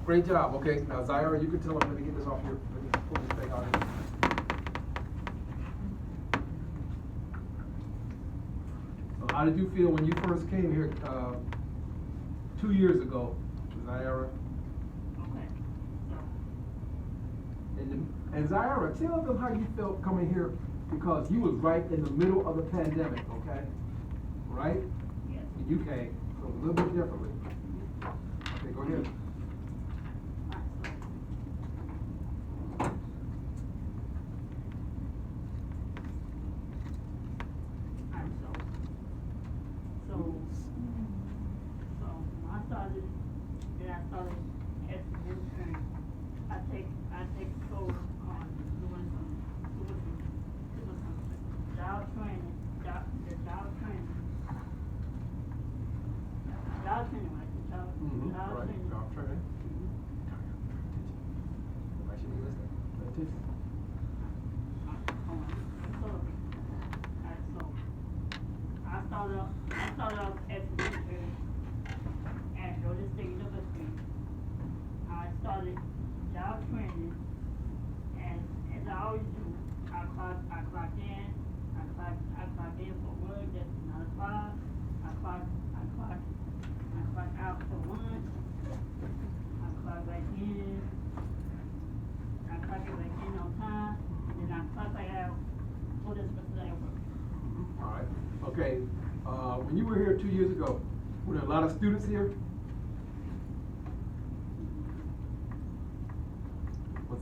Great job. Okay, now Zaira, you can tell them, let me get this off here. Let me pull this thing out here. So how did you feel when you first came here 2 years ago, Zaira? Okay. And Zaira, tell them how you felt coming here because you was right in the middle of the pandemic, okay? Right? Yes. And you came, so a little bit differently. Okay, go ahead. I take a course on doing some job training, job training. Job training, right? Job Right. training. Job training. I should be listening. Pay attention. I started off as a teacher at Georgia State University. I started job training, and as I always do, I clock in for work at 9 o'clock. I clock out for lunch. I clock back in. I clock it back in on time, and then I clock back out for the specific work. All right. Okay. When you were here 2 years ago, were there a lot of students here?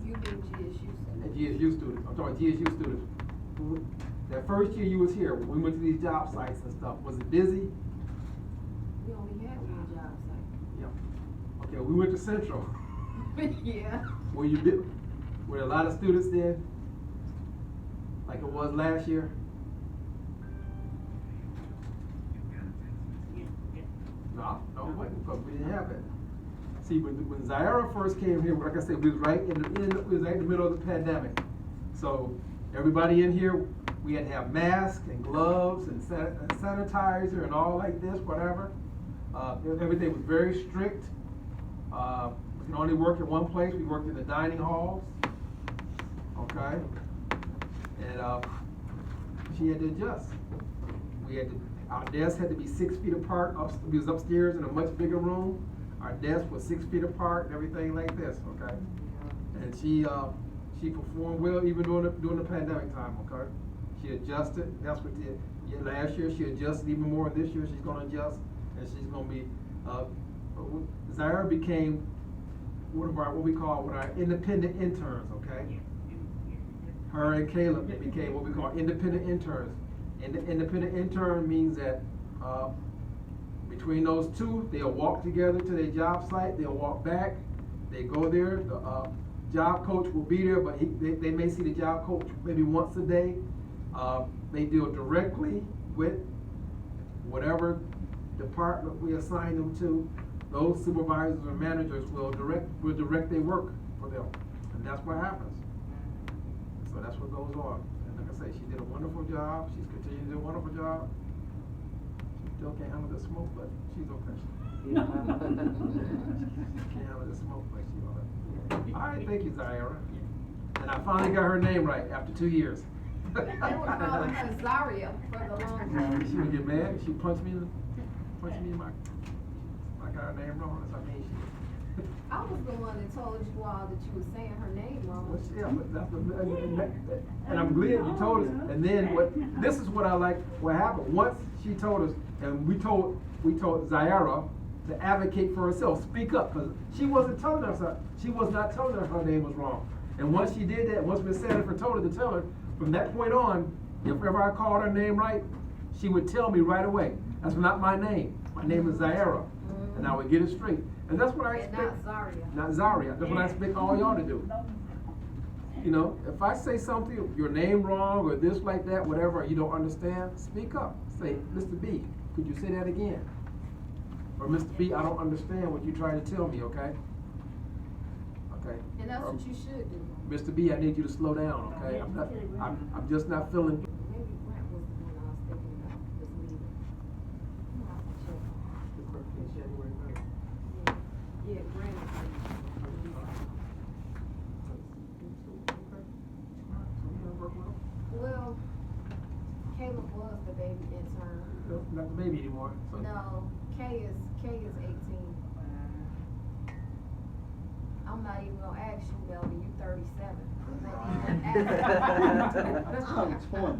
You mean GSU students? GSU students. I'm talking GSU students. That first year you was here, when we went to these job sites and stuff, was it busy? We only had one job site. Yeah. Okay, we went to Central. Yeah. Were there a lot of students there? Like it was last year? No, it wasn't, because we didn't have it. See, when Zaira first came here, like I said, we was right in the middle of the pandemic. So everybody in here, we had to have masks and gloves and sanitizer and all like this, whatever. Everything was very strict. We could only work in one place. We worked in the dining halls. Okay? And she had to adjust. Our desks had to be 6 feet apart. We was upstairs in a much bigger room. Our desks were 6 feet apart and everything like this, okay? And she performed well even during the pandemic time, okay? She adjusted. That's what last year she adjusted even more. This year she's going to adjust, and she's going to be. Zaira became what we call our independent interns, okay? Her and Caleb became what we call independent interns. Independent intern means that between those two, they'll walk together to their job site, they'll walk back, they go there, the job coach will be there, but they may see the job coach maybe once a day. They deal directly with whatever department we assign them to. Those supervisors or managers will direct their work for them, and that's what happens. So that's what goes on. And like I say, she did a wonderful job. She's continuing to do a wonderful job. She still can't handle the smoke, but she's okay. She can't handle the smoke, but she's all right. All right, thank you, Zaira. And I finally got her name right after 2 years. They were calling her Zaria for the long time. She would get mad. She punched me in my. I got her name wrong. That's what I mean. I was the one that told you all that you were saying her name wrong. Well, yeah, but that's and I'm glad you told us. And then this is what I like. What happened once she told us, and we told Zaira to advocate for herself, speak up, because she wasn't telling us. She was not telling her her name was wrong. And once she did that, once Miss Sanford told her to tell her, from that point on, if ever I called her name right, she would tell me right away. That's not my name. My name is Zaira, and I would get it straight. And that's what I expect. Not Zaria. Not Zaria. That's what I expect all y'all to do. You know, if I say something, your name wrong or this like that, whatever, you don't understand, speak up. Say, Mr. B, could you say that again? Or Mr. B, I don't understand what you're trying to tell me, okay? Okay. And that's what you should do. Mr. B, I need you to slow down, okay? I'm just not feeling. Maybe Grant was the one I was thinking about this meeting. Yeah, Grant. not the baby anymore. So. No, K is 18. I'm not even gonna ask you, Melvin, you 37. I'm 20.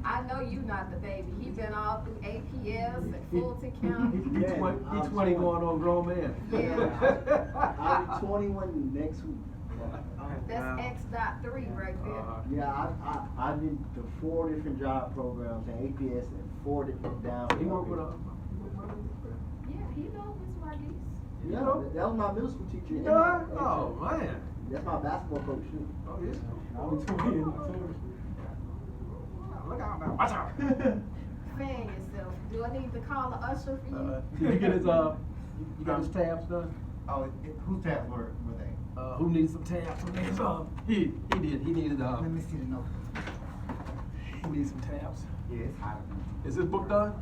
I know you not the baby. He been all through APS and Fulton County. He 20 going on grown man. Yeah. I'll be 21 next week. That's X.3 right there. Yeah, I did the 4 different job programs in APS and 4 different down. He worked with Yeah, he know Miss Margis. Yeah, that was my middle school teacher. Yeah? Oh, man. That's my basketball coach too. Oh, yes. I'll be 20 in October. Look out now. Watch out. Fan yourself. Do I need to call the usher for you? Did you get his, you got his tabs done? Oh, whose tabs were they? Who needs some tabs? Who needs, he did. He needed, Let me see the note. he needs some tabs. Yeah, it's hot. Is this book done?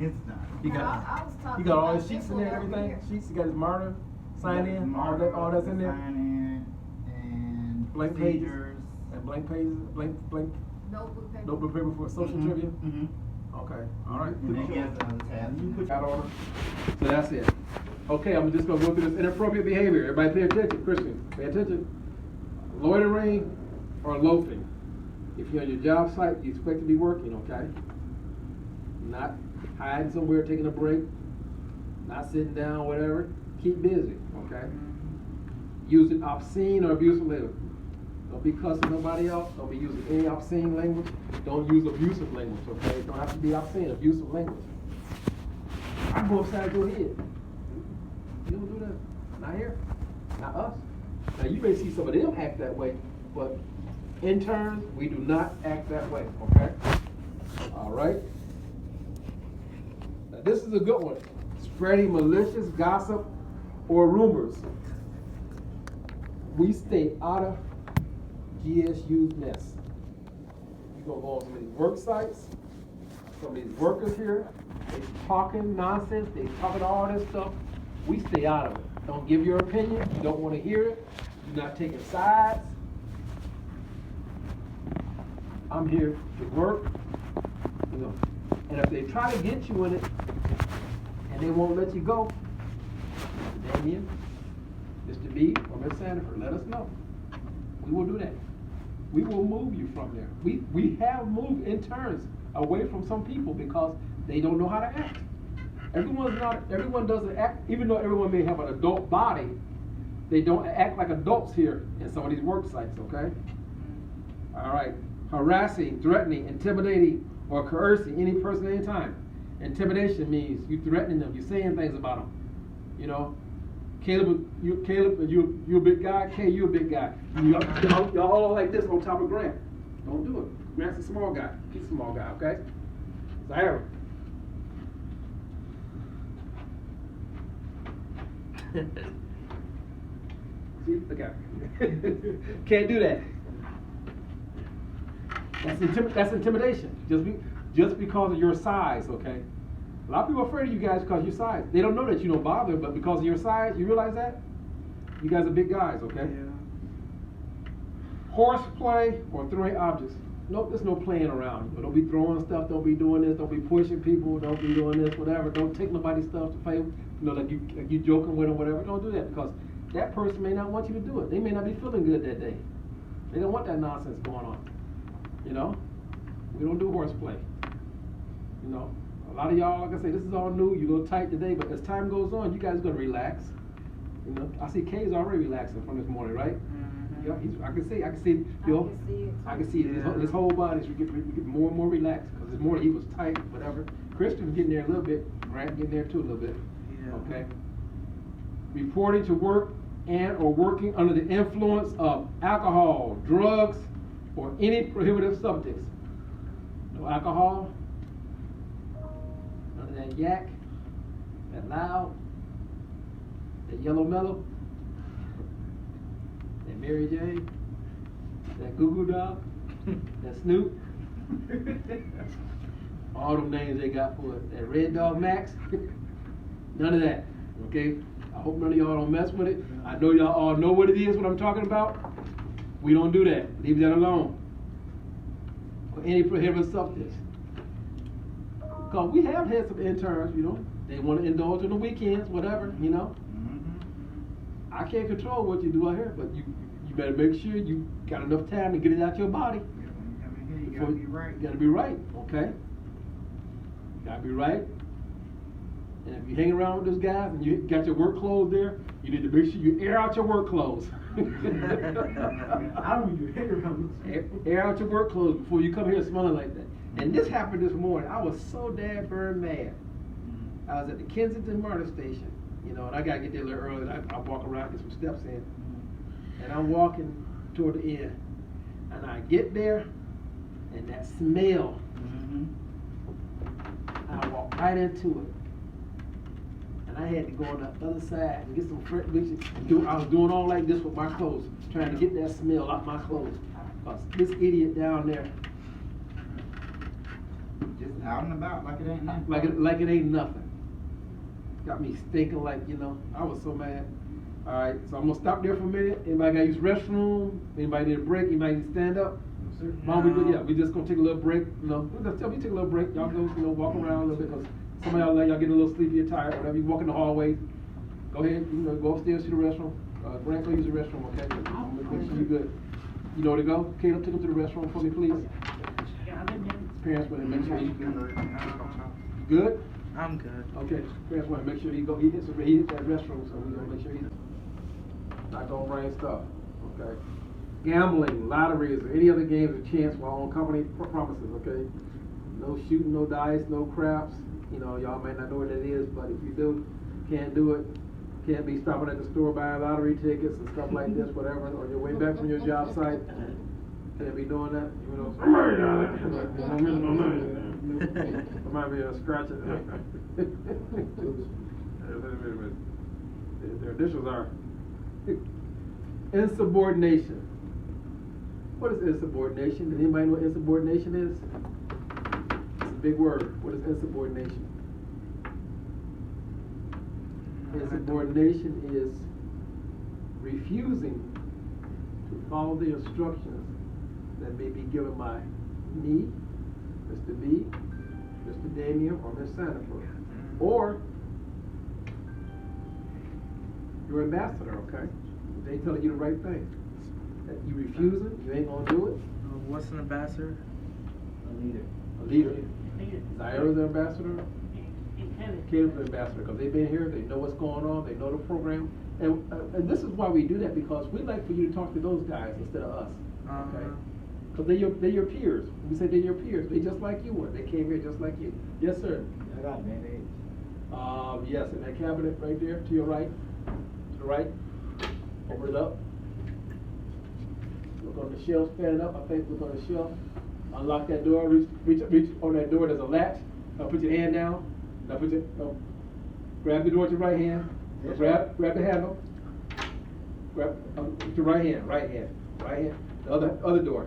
It's done. He No, got, I was talking he got all about his sheets this in one there, over everything? here. Sheets, he got his martyr, sign in, all that's in there? Sign in and Blank pages? procedures. And blank pages, blank Notebook paper. notebook paper for social trivia? Mm-hmm. Okay, all right. And then he has another tab. You put that on. So that's it. Okay, I'm just gonna go through this inappropriate behavior. Everybody pay attention, Christian, pay attention. Loitering or loafing. If you're on your job site, you expect to be working, okay? Not hiding somewhere, taking a break, not sitting down, whatever. Keep busy, okay? Using obscene or abusive language. Don't be cussing nobody else. Don't be using any obscene language. Don't use abusive language, okay? It don't have to be obscene, abusive language. I go upside your head. You don't do that. Not here. Not us. Now you may see some of them act that way, but interns, we do not act that way, okay? All right? Now this is a good one. Spreading malicious gossip or rumors. We stay out of GSU's mess. You're gonna go on some of these work sites, some of these workers here, they talking nonsense, they talking all this stuff. We stay out of it. Don't give your opinion, you don't wanna hear it, you're not taking sides. I'm here to work, you know, and if they try to get you in it, and they won't let you go, Mr. Damien, Mr. B, or Ms. Sanford, let us know. We will do that. We will move you from there. We have moved interns away from some people because they don't know how to act. Everyone doesn't act, even though everyone may have an adult body, they don't act like adults here in some of these work sites, okay? All right. Harassing, threatening, intimidating, or coercing any person at any time. Intimidation means you threatening them, you saying things about them. You know, Caleb, you a big guy. Kay, you a big guy. Y'all all like this on top of Grant. Don't do it. Grant's a small guy. He's a small guy, okay? Zahara. See, look at Can't do that. That's intimidation. Just because of your size, okay? A lot of people are afraid of you guys because of your size. They don't know that you don't bother, but because of your size, you realize that? You guys are big guys, okay? Yeah. Horseplay or throwing objects. Nope, there's no playing around. Don't be throwing stuff, don't be doing this, don't be pushing people, don't be doing this, whatever. Don't take nobody's stuff to play, you know, like you joking with them, whatever. Don't do that because that person may not want you to do it. They may not be feeling good that day. They don't want that nonsense going on. You know? We don't do horseplay. You know? A lot of y'all, like I say, this is all new. You're a little tight today, but as time goes on, you guys are gonna relax. You know, I see Kay's already relaxing from this morning, right? Mm-hmm. Yeah, I can see, I can see his whole body's getting more and more relaxed because this morning he was tight, whatever. Christian was getting there a little bit, right? Getting there too a little bit. Yeah. Okay. Reporting to work and or working under the influence of alcohol, drugs, or any prohibitive subjects. No alcohol. That yak, that loud, that yellow mellow, that Mary Jane, that Goo Goo Dog, that Snoop, all them names they got for it, that Red Dog Max, none of that, okay? I hope none of y'all don't mess with it. I know y'all all know what it is, what I'm talking about. We don't do that, leave that alone. Or any prohibited substance. Cause we have had some interns, you know, they wanna indulge on the weekends, whatever, you know. Mm-hmm. I can't control what you do out here, but you better make sure you got enough time to get it out your body. Yeah, when you come in here, you gotta be right. You gotta be right, okay? Gotta be right. And if you hang around with those guys and you got your work clothes there, you need to make sure you air out your work clothes. I don't even hang around those. Air out your work clothes before you come here smelling like that. And this happened this morning. I was so damn burned mad. I was at the Kensington MARTA station, you know, and I gotta get there a little early. I walk around, get some steps in. And I'm walking toward the end. And I get there, and that smell, Mm-hmm. I walk right into it. And I had to go on the other side and get some fresh bleach. I was doing all like this with my clothes, trying to get that smell out my clothes. 'Cause this idiot down there, Just out and about like it ain't nothing. like it ain't nothing. Got me stinking like, you know, I was so mad. Alright, so I'm gonna stop there for a minute. Anybody gotta use restroom? Anybody need a break? Anybody need to stand up? Mom, we just gonna take a little break, you know. Just tell me take a little break. Y'all go, you know, walk around a little bit, cause some of y'all like y'all getting a little sleepy or tired, whatever. You walk in the hallway. Go ahead, you know, go upstairs to the restroom. Grant, go use the restroom, okay? Make sure you good. You know where to go? Caleb, take him to the restroom for me, please. Yeah, I've been there. Parents want to make sure you good. You good? I'm good. Okay, parents want to make sure he hits that restroom, so we gonna make sure he's not gonna bring stuff, okay? Gambling, lotteries, or any other games or chance while on company promises, okay? No shooting, no dice, no craps. You know, y'all might not know what that is, but if you do, can't do it. Can't be stopping at the store buying lottery tickets and stuff like this, whatever, on your way back from your job site. Can't be doing that, you know. Remind me of scratching. Their initials are insubordination. What is insubordination? Does anybody know what insubordination is? It's a big word. What is insubordination? Insubordination is refusing to follow the instructions that may be given by me, Mr. B, Mr. Damien, or Ms. Sanford, or your ambassador, okay? They telling you the right thing. That you refuse it, you ain't gonna do it. What's an ambassador? A leader. A leader. Leader. Zaira's the ambassador. And Kevin. Caleb's the ambassador, because they've been here, they know what's going on, they know the program. And this is why we do that, because we'd like for you to talk to those guys instead of us, okay? Because they're your peers. We say they're your peers. They just like you were. They came here just like you. Yes, sir. I got band-aids. Yes, in that cabinet right there, to your right. To the right. Open it up. Look on the shelf, stand up. I think look on the shelf. Unlock that door. Reach on that door. There's a latch. Now put your hand down. Now grab the door with your right hand. Now grab the handle. Grab with your right hand. Right hand. The other door.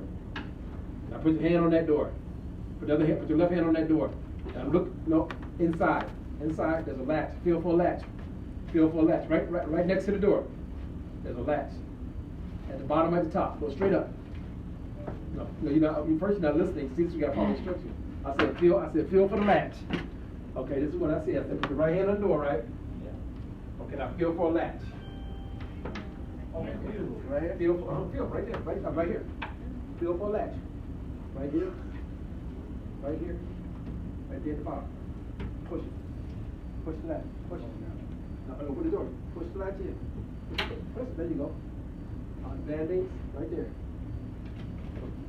Now put your hand on that door. Put your left hand on that door. Now look, no, inside. Inside, there's a latch. Feel for a latch. Feel for a latch. Right next to the door. There's a latch. At the bottom, at the top. Go straight up. No, you're not. First, you're not listening. See, you got to follow instructions. I said, feel for the latch. Okay, this is what I said. I said, put your right hand on the door, right? Yeah. Okay, now feel for a latch. Okay, feel right there, right here. Feel for a latch. Right here. Right here. Right there at the bottom. Push it. Push the latch. Push it. Now open the door. Push the latch in. Push it. There you go. Band-aids right there.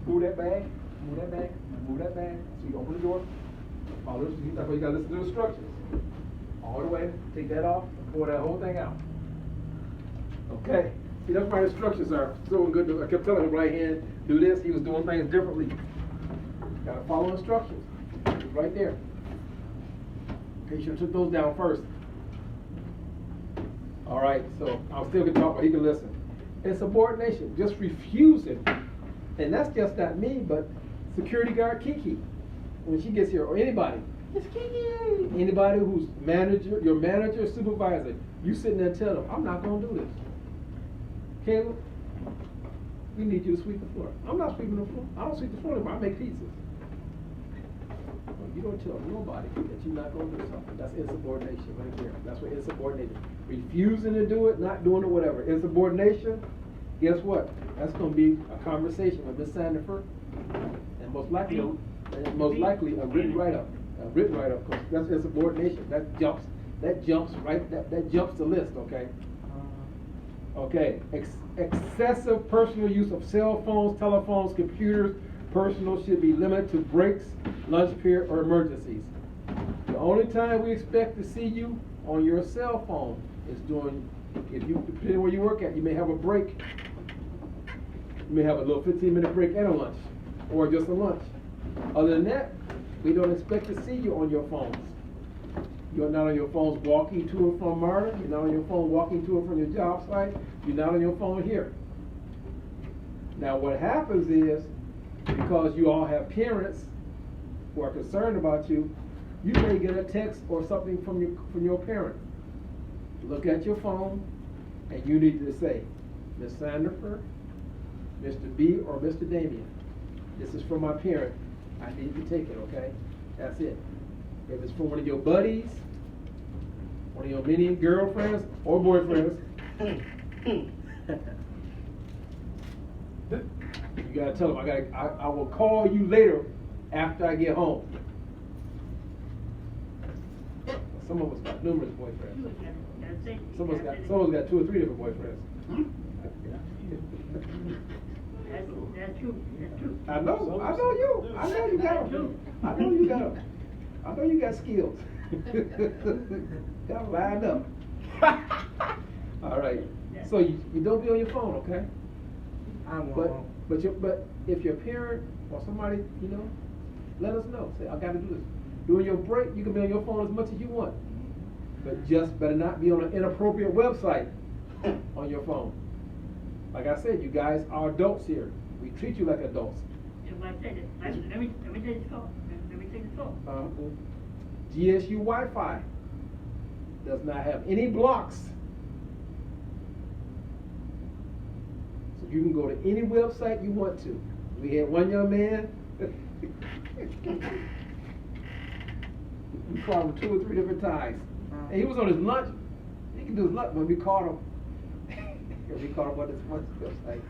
Move that bag. Move that bag. Move that bag. So you open the door. Follow. That's why you gotta listen to the instructions. All the way. Take that off and pour that whole thing out. Okay. See, that's why instructions are so good. I kept telling him right hand, do this. He was doing things differently. Gotta follow instructions. It's right there. Okay, you should have took those down first. All right, so I'm still gonna talk, but he can listen. Insubordination, just refusing. And that's just not me, but security guard Kiki. When she gets here, or anybody. It's Kiki. Anybody who's manager, your manager, supervisor, you sitting there and tell them, I'm not gonna do this. Caleb, we need you to sweep the floor. I'm not sweeping the floor. I don't sweep the floor anymore. I make pizzas. You don't tell nobody that you're not gonna do something. That's insubordination right there. That's what insubordination. Refusing to do it, not doing it, whatever. Insubordination, guess what? That's gonna be a conversation with Miss Sandifer, and most likely a written write-up. A written write-up, because that's insubordination. That jumps the list, okay? Okay, excessive personal use of cell phones, telephones, computers, personal should be limited to breaks, lunch period, or emergencies. The only time we expect to see you on your cell phone is during, depending on where you work at, you may have a break. You may have a little 15-minute break and a lunch, or just a lunch. Other than that, we don't expect to see you on your phones. You're not on your phones walking to and from Marta. You're not on your phone walking to and from your job site. You're not on your phone here. Now what happens is, because you all have parents who are concerned about you, you may get a text or something from your parent. Look at your phone, and you need to say, Miss Sandifer, Mr. B, or Mr. Damien, this is from my parent. I need to take it, okay? That's it. If it's from one of your buddies, one of your many girlfriends or boyfriends, you gotta tell them, I will call you later after I get home. Some of us got numerous boyfriends. Some of us got 2 or 3 different boyfriends. That's true. I know you. I know you got them. I know you got them. I know you got skills. Got them lined up. All right. So you don't be on your phone, okay? But if your parent or somebody, let us know. Say, I got to do this. During your break, you can be on your phone as much as you want, but just better not be on an inappropriate website on your phone. Like I said, you guys are adults here. We treat you like adults. If I said it, let me take this call. Let me take this call. GSU Wi-Fi does not have any blocks. So you can go to any website you want to. We had one young man, we called him 2 or 3 different times. And he was on his lunch. He can do his lunch, but we called him. We called him on his website.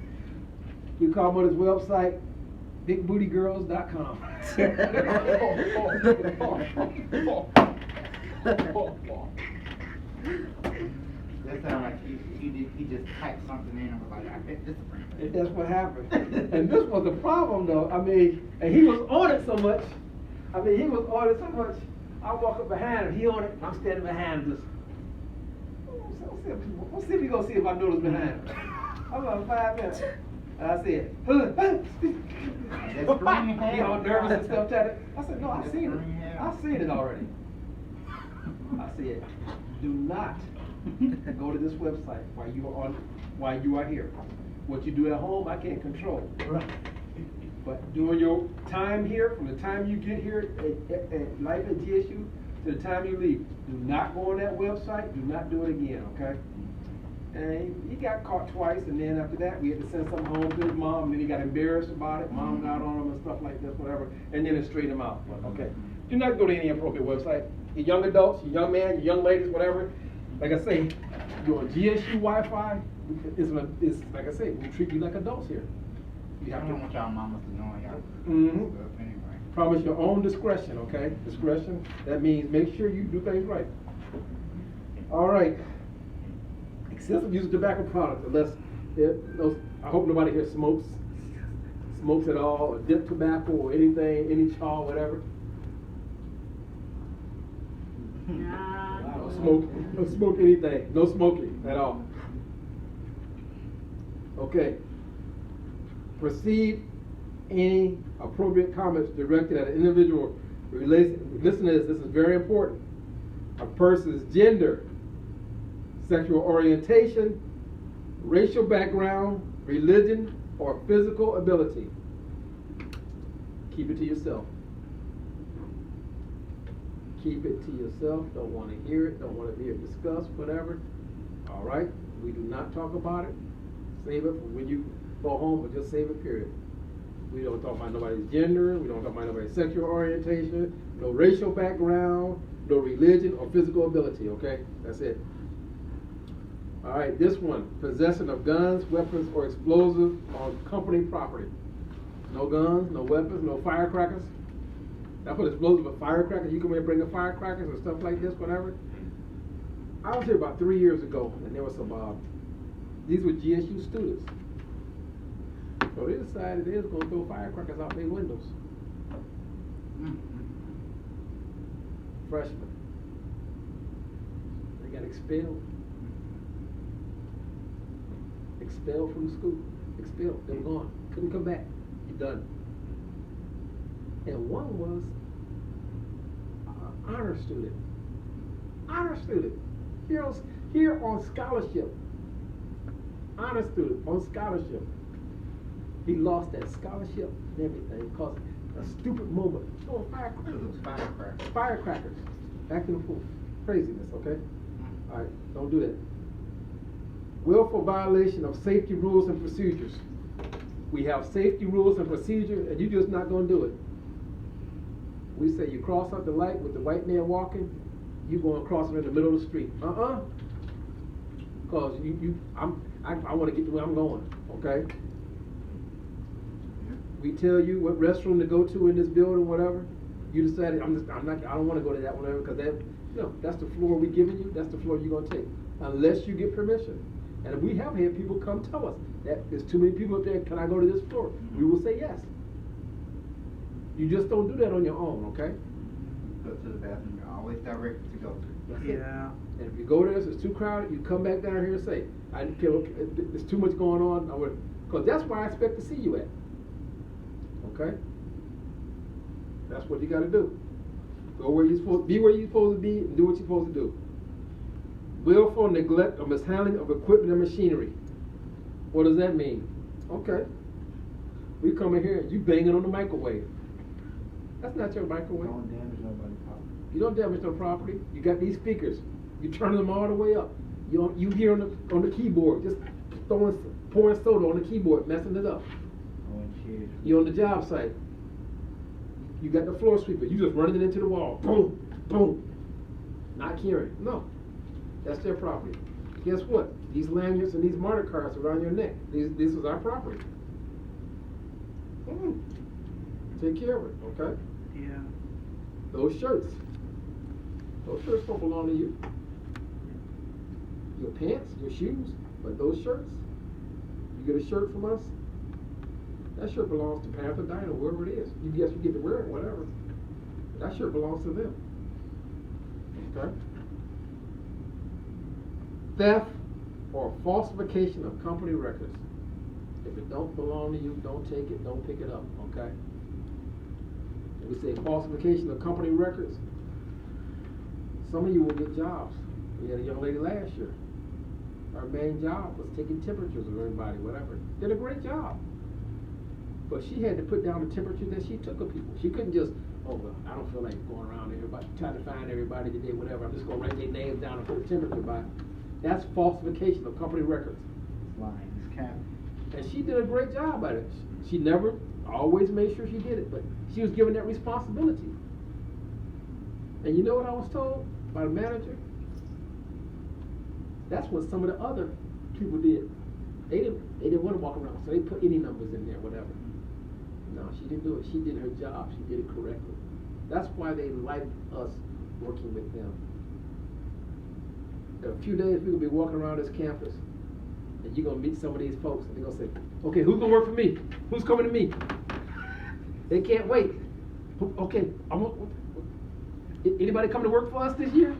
We called him on his website, bigbootygirls.com. That sounds like he just typed something in and was like, I bet this is pretty. That's what happened. And this was the problem, though. I mean, and he was on it so much. I walk up behind him, he on it, and I'm standing behind him just. Let's see if we gonna see if I notice behind him. I'm about 5 minutes. And I said, he all nervous and stuff. I said, no, I seen it. I seen it already. I said, do not go to this website while you are here. What you do at home, I can't control. But during your time here, from the time you get here at life at GSU to the time you leave, do not go on that website. Do not do it again, okay? And he got caught twice, and then after that, we had to send something home to his mom, and then he got embarrassed about it. Mom got on him and stuff like this, whatever, and then it straightened him out. But, okay. Do not go to any inappropriate website. Your young adults, your young man, your young ladies, whatever. Like I say, your GSU Wi-Fi is like I say, we treat you like adults here. You have I to. don't want y'all mamas to know y'all. Anyway. Promise your own discretion, okay? Discretion. That means make sure you do things right. All right. Excessive use of tobacco products, I hope nobody here smokes at all, or dip tobacco or anything, any chaw, whatever. Nah. No smoke anything, no smoking at all. Okay. Proceed any appropriate comments directed at an individual. Listen to this is very important. A person's gender, sexual orientation, racial background, religion, or physical ability. Keep it to yourself. Keep it to yourself. Don't want to hear it. Don't want to hear it discussed, whatever. All right? We do not talk about it. Save it for when you go home, or just save it, period. We don't talk about nobody's gender, we don't talk about nobody's sexual orientation, no racial background, no religion or physical ability, okay? That's it. All right, this one, possession of guns, weapons, or explosives on company property. No guns, no weapons, no firecrackers. That's what explosive, but firecrackers, you come in and bring the firecrackers and stuff like this, whatever. I was here about 3 years ago, and there was some, these were GSU students. So they decided they was gonna throw firecrackers out their windows. Freshmen. They got expelled. Expelled from the school. Expelled. They were gone. Couldn't come back. You're done. And one was an honor student. Honor student. Here on scholarship. Honor student on scholarship. He lost that scholarship and everything because a stupid moment. Oh, firecrackers. Firecrackers. Acting a fool. Craziness, okay? All right, don't do that. Willful violation of safety rules and procedures. We have safety rules and procedures, and you're just not going to do it. We say you cross up the light with the white man walking, you're going to cross him in the middle of the street. Because I want to get to where I'm going, okay? We tell you what restroom to go to in this building, whatever. You decided I don't want to go to that one because that's the floor we giving you. That's the floor you're gonna take, unless you get permission. And we have had people come tell us that there's too many people up there. Can I go to this floor? We will say yes. You just don't do that on your own, okay? Go to the bathroom, you're always directed to go to. That's it. Yeah. And if you go there, it's too crowded. You come back down here and say, I feel there's too much going on. Because that's where I expect to see you at. Okay? That's what you got to do. Go where you're supposed to be, where you're supposed to be, and do what you're supposed to do. Willful neglect or mishandling of equipment and machinery. What does that mean? Okay. We come in here and you banging on the microwave. That's not your microwave. Don't damage nobody's property. You don't damage no property. You got these speakers. You turn them all the way up. You hear on the keyboard, just pouring soda on the keyboard, messing it up. You're on the job site. You got the floor sweeper. You just running it into the wall. Boom, boom. Not caring. No. That's their property. Guess what? These lanyards and these martyr cards around your neck. This is our property. Take care of it, okay? Yeah. Those shirts don't belong to you. Your pants, your shoes, but those shirts, you get a shirt from us, that shirt belongs to Panther Diner, wherever it is. You guess you get to wear it, whatever. That shirt belongs to them. Okay? Theft or falsification of company records. If it don't belong to you, don't take it, don't pick it up, okay? And we say falsification of company records. Some of you will get jobs. We had a young lady last year. Her main job was taking temperatures of everybody, whatever. Did a great job. But she had to put down the temperature that she took of people. She couldn't just, oh, well, I don't feel like going around everybody, trying to find everybody today, whatever. I'm just going to write their names down and put the temperature by. That's falsification of company records. It's lying, it's cap. And she did a great job at it. She never, always made sure she did it, but she was given that responsibility. And you know what I was told by the manager? That's what some of the other people did. They didn't want to walk around, so they put any numbers in there, whatever. No, she didn't do it. She did her job. She did it correctly. That's why they like us working with them. In a few days, we're going to be walking around this campus, and you're going to meet some of these folks, and they're going to say, okay, who's going to work for me? Who's coming to me? They can't wait. Okay, anybody coming to work for us this year?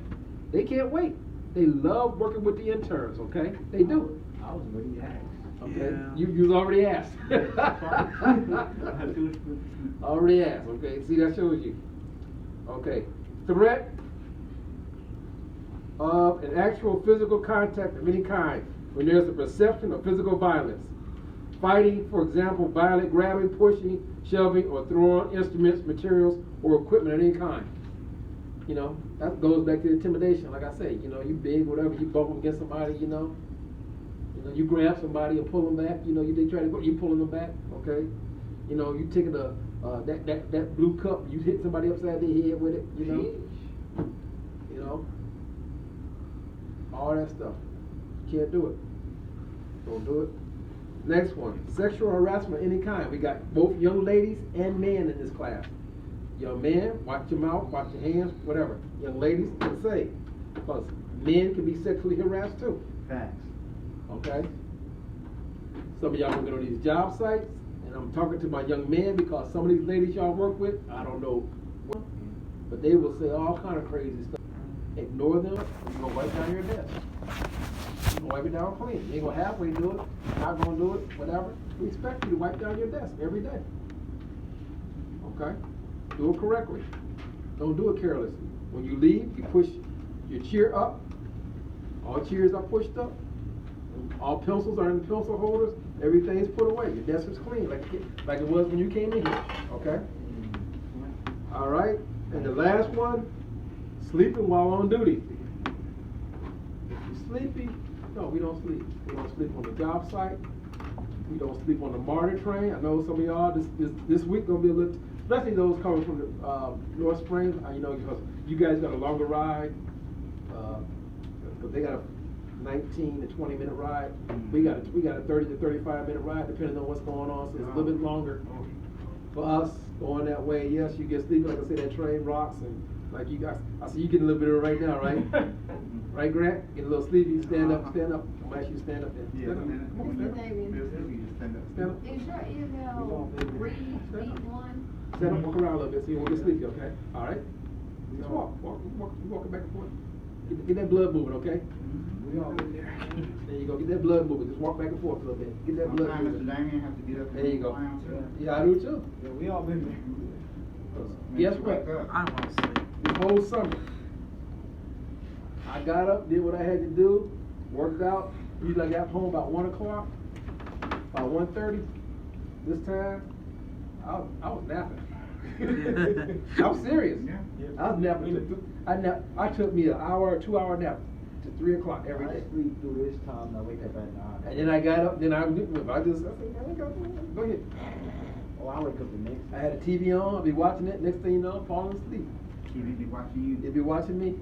They can't wait. They love working with the interns, okay? They do. I was already asked. Okay, Yeah. you was already asked. Already asked, okay, see, that shows you. Okay, threat of an actual physical contact of any kind when there's a perception of physical violence. Fighting, for example, violent grabbing, pushing, shoving, or throwing instruments, materials, or equipment of any kind. You know, that goes back to intimidation. Like I say, you know, you big, whatever, you bump against somebody, you know, you grab somebody and pull them back, you know, they try to go, you pulling them back, okay? You know, you taking that blue cup, you hit somebody upside their head with it, you know? You know? All that stuff. Can't do it. Don't do it. Next one, sexual harassment of any kind. We got both young ladies and men in this class. Young men, watch your mouth, watch your hands, whatever. Young ladies, the same. Because men can be sexually harassed too. Facts. Okay? Some of y'all gonna get on these job sites, and I'm talking to my young men because some of these ladies y'all work with, I don't know what, but they will say all kind of crazy stuff. Ignore them, and you're gonna wipe down your desk. You're gonna wipe it down clean. You ain't gonna halfway do it, not gonna do it, whatever. We expect you to wipe down your desk every day. Okay? Do it correctly. Don't do it carelessly. When you leave, you push your chair up. All chairs are pushed up. All pencils are in the pencil holders. Everything's put away. Your desk is clean, like it was when you came in here. Okay? All right? And the last one, sleeping while on duty. If you're sleepy, no, we don't sleep. We don't sleep on the job site. We don't sleep on the MARTA train. I know some of y'all, this week gonna be a little, especially those coming from the North Springs, you know, because you guys got a longer ride. But they got a 19 to 20 minute ride. We got a 30 to 35 minute ride, depending on what's going on. So it's a little bit longer for us going that way. Yes, you get sleepy. Like I said, that train rocks, and like you guys, I see you getting a little bit of it right now, right? Right, Grant? Get a little sleepy. Stand up, stand up. I'm gonna ask you to stand up there. Stand up. Come on, stand up. Stand up. Is your email read1? Stand up, walk around a little bit so you won't get sleepy, okay? All right? Just walk back and forth. Get that blood moving, okay? We all been there. There you go. Get that blood moving. Just walk back and forth a little bit. Get that blood Sometimes moving. Mr. Damien have to get up. There you go. and clown too. Yeah, I do too. Yeah, we all been there. Guess Makes you what? wake up. I won't sleep. This whole summer, I got up, did what I had to do, worked out. Usually I got home about 1 o'clock, about 1:30. This time, I was napping. I'm serious. Yeah. I was napping. I took me an hour or 2 hour nap to 3 o'clock every day. I sleep through this time and I wake up at 9. And then I got up, then I said, go ahead. Oh, I wake up the next I had a TV on, I'd be watching it, next thing you know, I'm falling asleep. TV be watching you. They'd be watching me.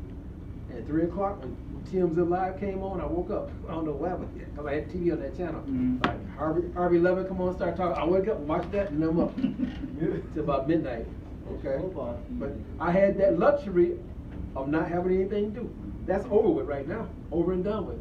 At 3 o'clock, when TMZ Live came on, I woke up. I don't know what happened, because I had TV on that channel. Mhm. Like Harvey Levin, come on, start talking. I wake up and watch that, and I'm up till about midnight. Okay, but I had that luxury of not having anything to do. That's over with right now, over and done with.